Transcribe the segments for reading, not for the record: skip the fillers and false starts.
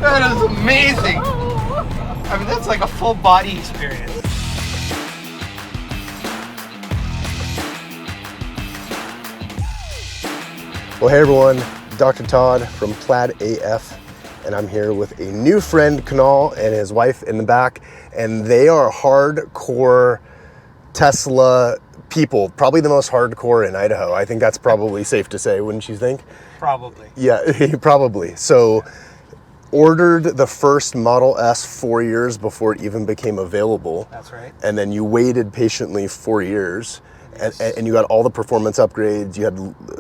That is amazing. I mean, that's like a full body experience. Well, hey everyone, Dr. Todd from Plaid AF, and I'm here with a new friend, Kunal, and his wife in the back, and they are hardcore Tesla people, probably the most hardcore in Idaho. I think that's probably safe to say, wouldn't you think? Probably. Yeah, probably. So, ordered the first Model S 4 years before it even became available. That's right. And then you waited patiently 4 years. And you got all the performance upgrades.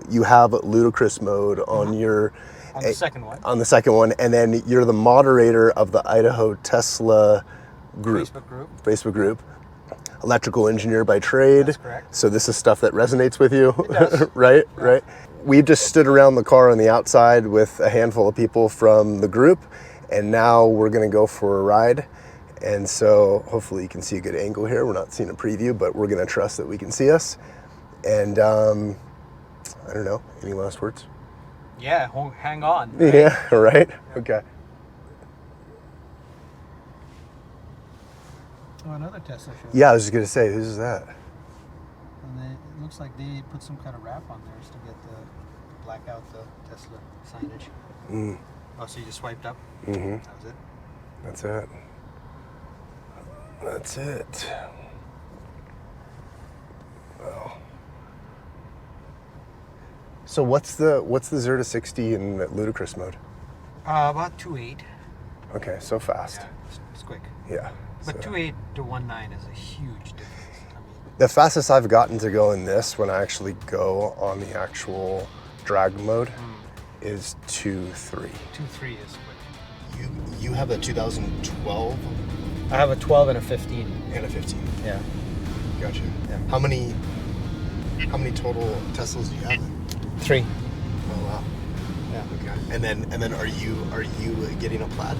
You have ludicrous mode on your On the second one. On the second one, and then you're the moderator of the Idaho Tesla group. Facebook group. Electrical engineer by trade. That's correct. So this is stuff that resonates with you, It does. right? Yeah. Right. We just stood around the car on the outside with a handful of people from the group, and now we're going to go for a ride. And so hopefully you can see a good angle here. We're not seeing a preview, but we're going to trust that we can see us. And I don't know, any last words? Yeah, hang on. Right? Yeah, right? Yeah. Okay. Oh, another Tesla show. Yeah, I was just going to say, who's that? And it looks like they put some kind of wrap on theirs to get black out the Tesla signage. Mm. Oh, so you just swiped up? Mm-hmm. That was it? That's it. That's it. Well. So what's the 0 to 60 in ludicrous mode? About 2.8. Okay, so fast. Yeah, it's quick. Yeah. But 2.8 to 1.9 is a huge difference. I mean, The fastest I've gotten to go in this, when I actually go on the actual drag mode, is 2.3. 2.3 is quick. You have a 2012 I have a 12 and a 15. and a 15. Yeah. Gotcha. Yeah. How many total Teslas do you have? 3. Oh wow. Yeah. Okay. And then are you getting a Plaid?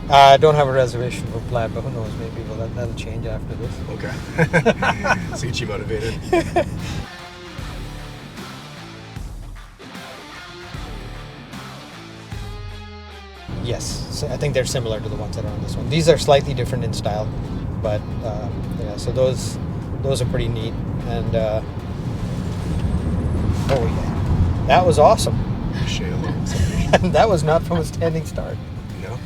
I don't have a reservation for Plaid, but who knows? Maybe that'll change after this. Okay. So get you motivated. Yes, so I think they're similar to the ones that are on this one. These are slightly different in style, but yeah. So those are pretty neat. And oh yeah, that was awesome. And that was not from a standing start. No.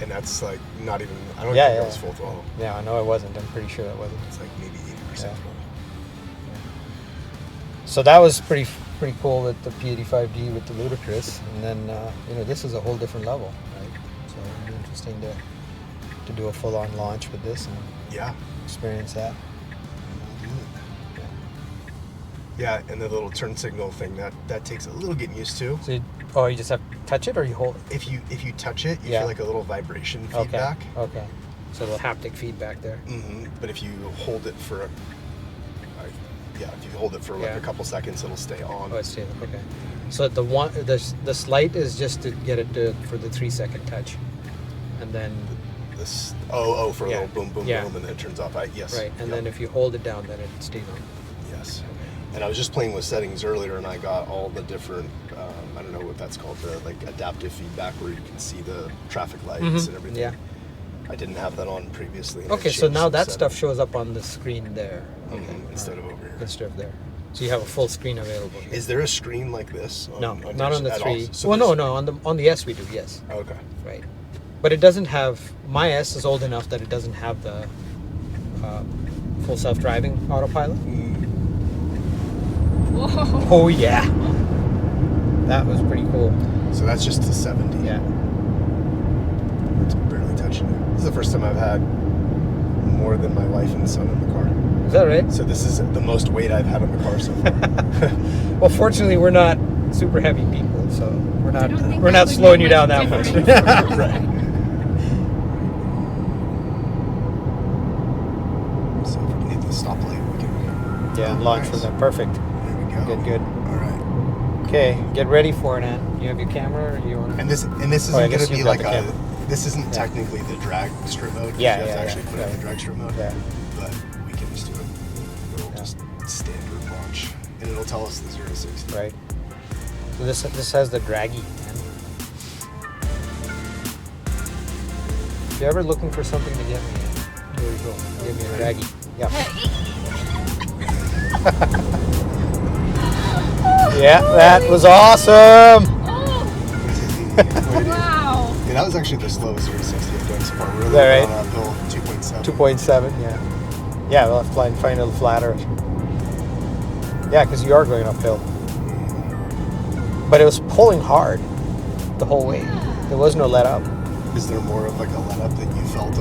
And that's like not even. I don't Yeah, think yeah. that was full throttle. Yeah, I know it wasn't. I'm pretty sure that wasn't. It's like maybe 80% Yeah. throttle. So that was pretty cool with the P85D with the ludicrous, and then this is a whole different level, right? So it'll be interesting to do a full-on launch with this and Yeah. experience that. Yeah, and the little turn signal thing that takes a little getting used to. So you just have to touch it, or you hold it? If you touch it, you Yeah. feel like a little vibration feedback. Okay. So the haptic feedback there. Mm-hmm. But if you hold it for like a couple seconds, it'll stay on. Oh, it's stable. Okay. So the slight is just to get it for the 3-second touch, and then This for a Yeah. little boom boom Yeah. boom, and then it turns off. Yes. right, and Yep. then if you hold it down, then it stays on. Yes. And I was just playing with settings earlier, and I got all the different, I don't know what that's called, the like adaptive feedback, where you can see the traffic lights and everything. Yeah. I didn't have that on previously. and I Okay, so changed now some that stuff settings. shows up on the screen there. Okay. Instead of over here. Instead of there. So you have a full screen available. Is there a screen like this? No, not yours on the at all? 3. So Well, there's- no, on the S we do, yes. Okay. Right. But it doesn't have, my S is old enough that it doesn't have the full self-driving autopilot. Whoa. Oh yeah. That was pretty cool. So that's just to 70. Yeah. It's barely touching it. This is the first time I've had more than my wife and son in the car. Is that right? So this is the most weight I've had in the car so far. Well, fortunately, we're not super heavy people, so we're I don't think not that would slowing make you down much that much. difference. Right. So if we can hit the stoplight, we can. Yeah, launch from there. Perfect. There we go. Good. All right. Okay, get ready for it, Ann. You have your camera, or you want to? And this isn't I going guess to be you've got like the a. camera. This isn't Yeah. technically the drag strip mode. Yeah, You have to yeah, actually yeah. put it in Yeah. the drag strip mode. Yeah. But we can just do it. It'll Yeah. just standard launch, and it'll tell us the 0 to 60. Right. So this has the draggy, man. If you're ever looking for something to get me, there you go. Give me a draggy. Yeah. Yeah, that was awesome. Wow. Yeah, that was actually the slowest 360 I've done so far. We're Is that right? on uphill 2.7. 2.7, yeah. Yeah, we'll have to find a little flatter. Yeah, because you are going uphill. But it was pulling hard the whole way. There was no let up. Is there more of like a let up that you felt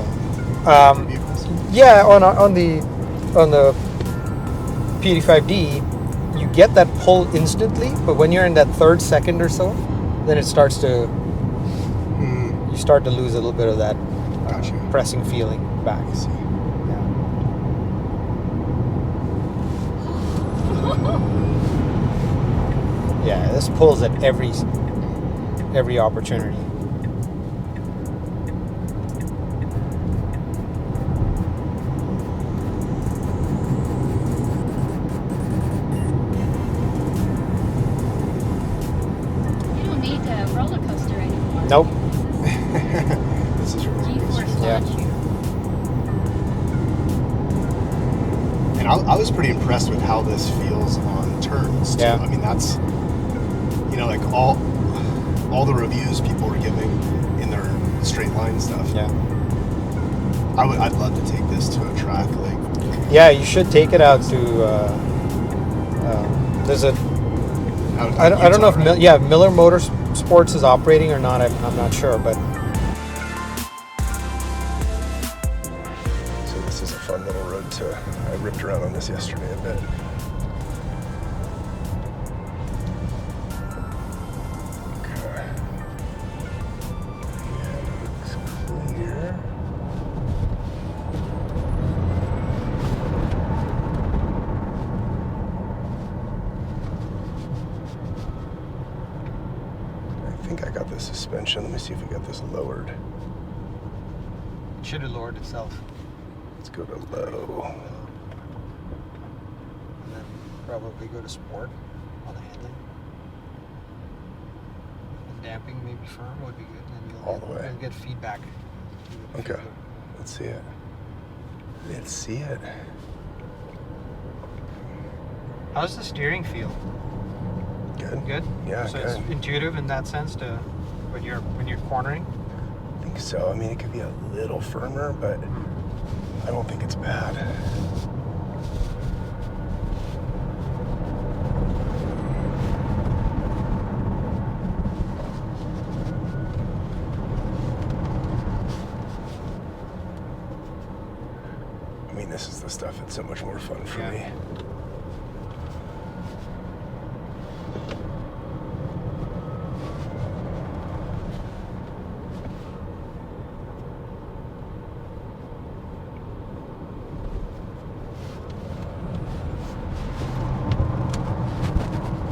on vehicles? Yeah, on the P85D, you get that pull instantly, but when you're in that third second or so, then it starts to you start to lose a little bit of that Gotcha. pressing feeling back. I see. Yeah, this pulls at every opportunity. You don't need a roller coaster anymore. Nope. This is really G-force Yeah. launch you. And I was pretty impressed with how this feels on turns too. Yeah. I mean, that's, you know, like all the reviews people were giving in their straight line stuff. Yeah. I'd love to take this to a track. Like, Yeah, you should take it out to. There's a. I don't know if Miller Motorsports is operating or not. I'm not sure, but. So this is a fun little road to. I ripped around on this yesterday a bit. Okay. Yeah, it looks clear. I think I got the suspension. Let me see if we got this lowered. Should have lowered itself. Let's go to low. And then probably go to sport on the handling. And damping maybe firm would be good. And you'll All the way. You'll get feedback. Okay. Let's see it. Let's see it. How's the steering feel? Good. Good? Yeah, So good. it's intuitive in that sense to when you're cornering? I think so. I mean, it could be a little firmer, but I don't think it's bad. I mean, this is the stuff that's so much more fun for Yeah. me.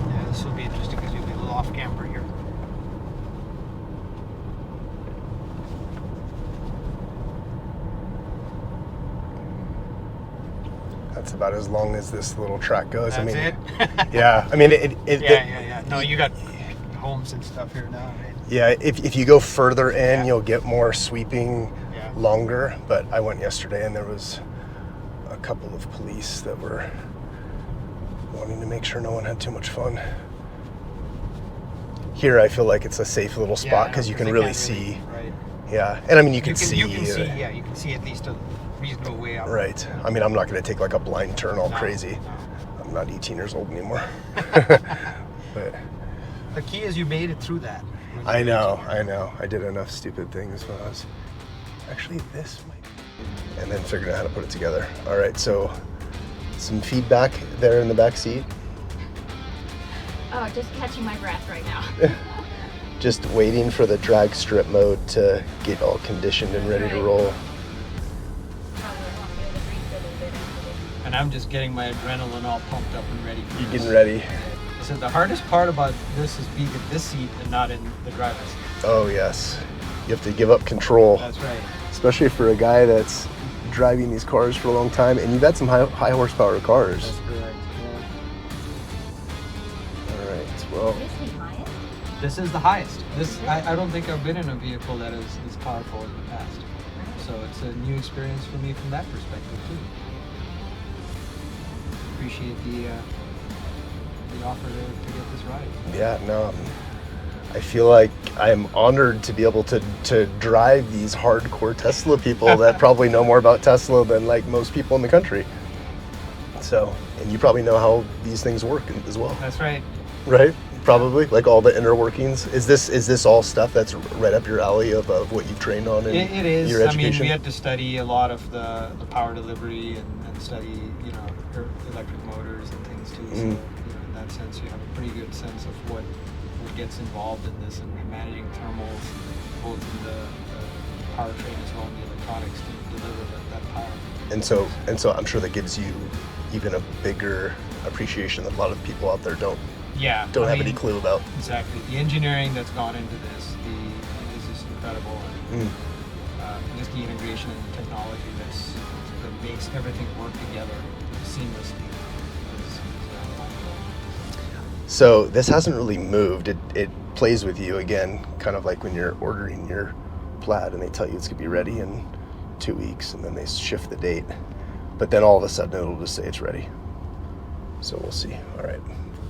Yeah, this will be interesting because you'll be a little off camber here. That's about as long as this little track goes. That's I mean, it? yeah. I mean, Yeah. No, you got homes and stuff here now, right? Yeah, if you go further in, Yeah. you'll get more sweeping, Yeah. longer. But I went yesterday, and there was a couple of police that were wanting to make sure no one had too much fun. Here, I feel like it's a safe little spot because you can they really can't see. Right. Yeah, and I mean, you can see. You can see. Yeah, you can see at least a reasonable way out. Right. I mean, I'm not going to take like a blind turn all No, crazy. no. I'm not 18 years old anymore. But The key is you made it through that. when you I were know. 18. I know. I did enough stupid things when I was. Actually, this might. And then figured out how to put it together. All right. So, some feedback there in the back seat. Oh, just catching my breath right now. Just waiting for the drag strip mode to get all conditioned and ready to roll. Probably won't be able to breathe for a little bit after this. And I'm just getting my adrenaline all pumped up and ready for You this. getting ready? So the hardest part about this is being in this seat and not in the driver's seat. Oh yes. You have to give up control, That's right. especially for a guy that's driving these cars for a long time. And you've had some high horsepower cars. That's correct. Yeah. All right. Well, This the highest? This is the highest. I don't think I've been in a vehicle that is this powerful in the past. So it's a new experience for me from that perspective too. Appreciate the offer to get this ride. Yeah, no, I feel like I'm honored to be able to drive these hardcore Tesla people that probably know more about Tesla than like most people in the country. So, and you probably know how these things work as well, That's right. right? Probably, like all the inner workings. Is this all stuff that's right up your alley of what you've trained on in It is. your I education? mean, we had to study a lot of the power delivery and study, electric motors and things too. So, in that sense, you have a pretty good sense of what gets involved in this and managing thermals, both in the powertrain as well as the electronics to deliver that power. And so I'm sure that gives you even a bigger appreciation that a lot of people out there don't Yeah. have any clue about. Exactly. The engineering that's gone into this is just incredible. And, just the integration and technology that makes everything work together seamlessly is mind-blowing. So this hasn't really moved. It plays with you again, kind of like when you're ordering your Plaid and they tell you it's gonna be ready in 2 weeks, and then they shift the date. But then all of a sudden it'll just say it's ready. So we'll see. All right.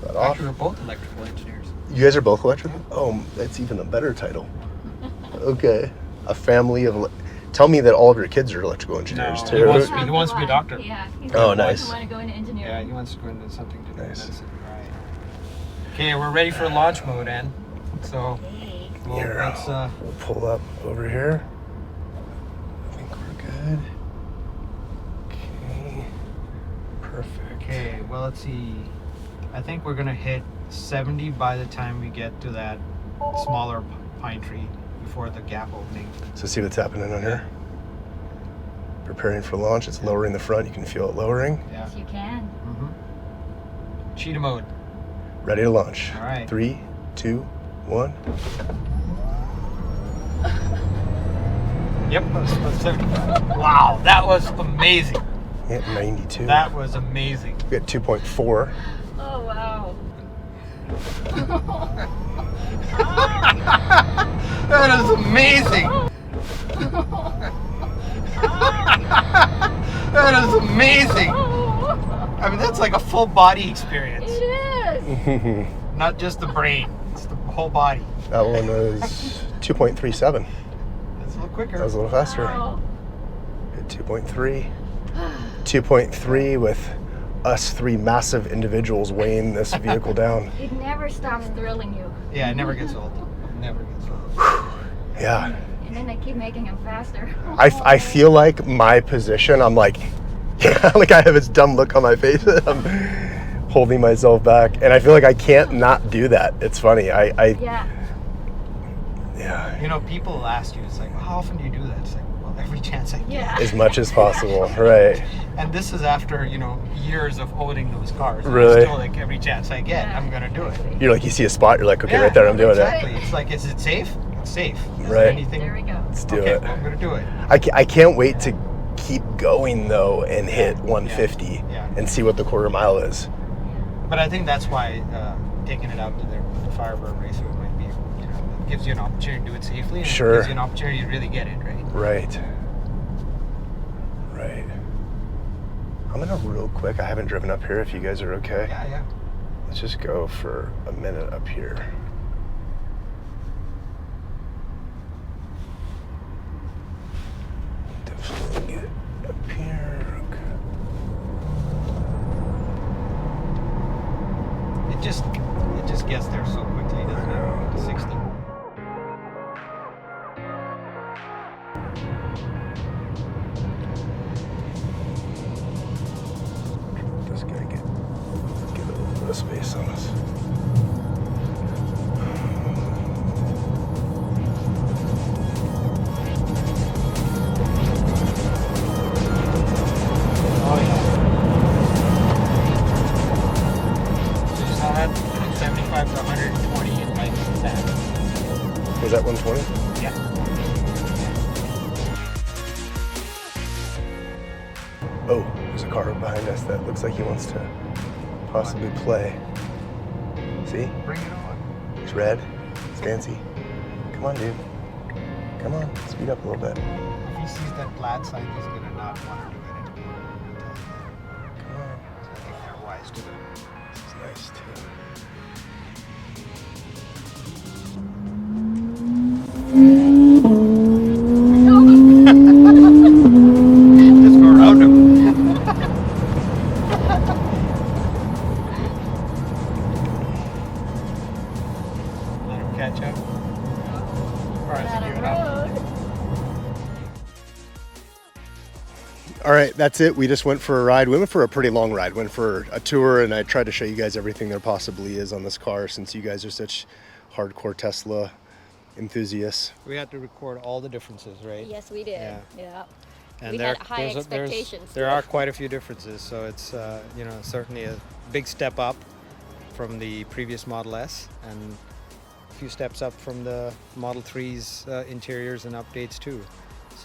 That off. Actually, we're both electrical engineers. You guys are both electrical? Oh, that's even a better title. Okay. A family of... Tell me that all of your kids are electrical engineers, No, too. he wants to be a doctor. Yeah. Oh, nice. He wants to go into engineering. Yeah, he wants to go into something to do with Nice. medicine. Right. Okay, we're ready for launch mode, Ann. So, Hey. Here, let's we'll pull up over here. I think we're good. Okay. Perfect. Okay, well, let's see. I think we're gonna hit 70 by the time we get to that smaller pine tree before the gap opening. So see what's happening on here? Preparing for launch. It's lowering the front. You can feel it lowering. Yeah. Yes, you can. Mm-hmm. Cheetah mode. Ready to launch. All right. 3, 2, 1. Yep, that's 75. Wow, that was amazing. Yeah, 92. That was amazing. We got 2.4. Oh, wow. That is amazing. That is amazing. I mean, that's like a full body experience. It is. Not just the brain, it's the whole body. That one was 2.37. It's a little quicker. That was a little faster. Wow. At 2.3. 2.3 with us three massive individuals weighing this vehicle down. It never stops thrilling you. Yeah, it never gets old. It never gets old. Yeah. And then they keep making them faster. I feel like my position, I'm like, yeah, like I have this dumb look on my face. I'm holding myself back. And I feel like I can't not do that. It's funny. Yeah. Yeah. You know, people ask you, it's like, well, how often do you do that? It's like, well, every chance I get. Yeah. As much as possible. Right. And this is after, years of owning those cars. Really? It's still like every chance I get, I'm going to do it. You're like, you see a spot, you're like, okay, Yeah, right there, I'm doing exactly. It's like, is it safe? It's safe. Is there Right. anything? There we go. Let's do Okay, it. well, I'm going to do it. I can't wait to keep going, though, and hit 150 Yeah. and see what the quarter mile is. But I think that's why taking it out to the Firebird Racer might be, it gives you an opportunity to do it safely. And Sure. It gives you an opportunity to really get it, right? Right. Right. I'm gonna real quick, I haven't driven up here if you guys are okay. Yeah. Let's just go for a minute up here. Definitely get up here. Okay. It just gets there so quickly, doesn't it? To 60. Just gotta get a little bit of space on us. Oh, yeah. So you saw that? 75 to 120 in like that. Was that 120? Yeah. Oh, there's a car behind us that looks like he wants to possibly play. See? Bring it on. red. It's fancy. Come on, dude. Come on, speed up a little bit. If he sees that Plaid sign, he's gonna not want her to get it. Come on. So I think they're wise to them. This is nice too. Just go around him. Let him catch up. Or is he giving up? All right, that's it. We just went for a ride. We went for a pretty long ride. Went for a tour, and I tried to show you guys everything there possibly is on this car, since you guys are such hardcore Tesla enthusiasts. We had to record all the differences, right? Yes, we did. Yeah. Yeah. And We had high expectations. There are quite a few differences, so it's certainly a big step up from the previous Model S, and a few steps up from the Model 3's interiors and updates too.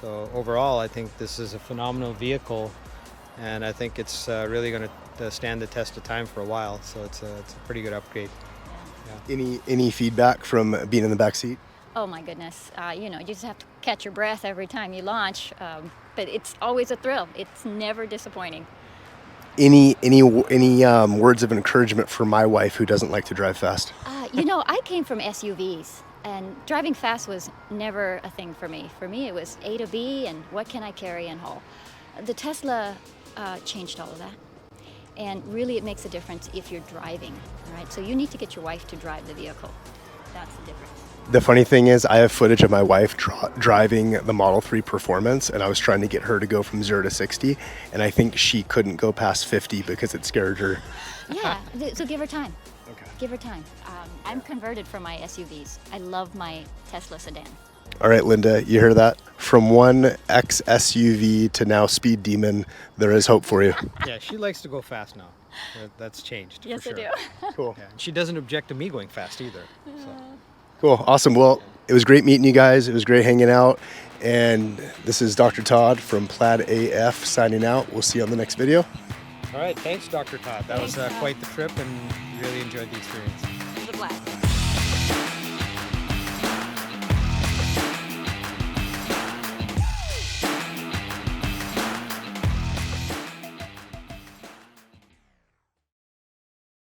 So overall, I think this is a phenomenal vehicle, and I think it's really going to stand the test of time for a while. So it's a pretty good upgrade. Any feedback from being in the back seat? Oh my goodness. You just have to catch your breath every time you launch. But it's always a thrill. It's never disappointing. Any words of encouragement for my wife who doesn't like to drive fast? I came from SUVs, and driving fast was never a thing for me. For me, it was A to B, and what can I carry and haul. The Tesla changed all of that. And really, it makes a difference if you're driving, right? So you need to get your wife to drive the vehicle. That's the difference. The funny thing is, I have footage of my wife driving the Model 3 Performance, and I was trying to get her to go from 0 to 60, and I think she couldn't go past 50 because it scared her. Yeah, so give her time. Okay. Give her time. I'm converted from my SUVs. I love my Tesla sedan. All right, Linda, you hear that? From one ex-SUV to now Speed Demon, there is hope for you. Yeah, she likes to go fast now. That's changed. Yes, for sure. I do. Cool. Yeah, and she doesn't object to me going fast either. So. Cool. Awesome. Well, it was great meeting you guys. It was great hanging out. And this is Dr. Todd from Plaid AF signing out. We'll see you on the next video. All right, thanks, Dr. Todd. That was quite the trip, and really enjoyed the experience. It was a blast.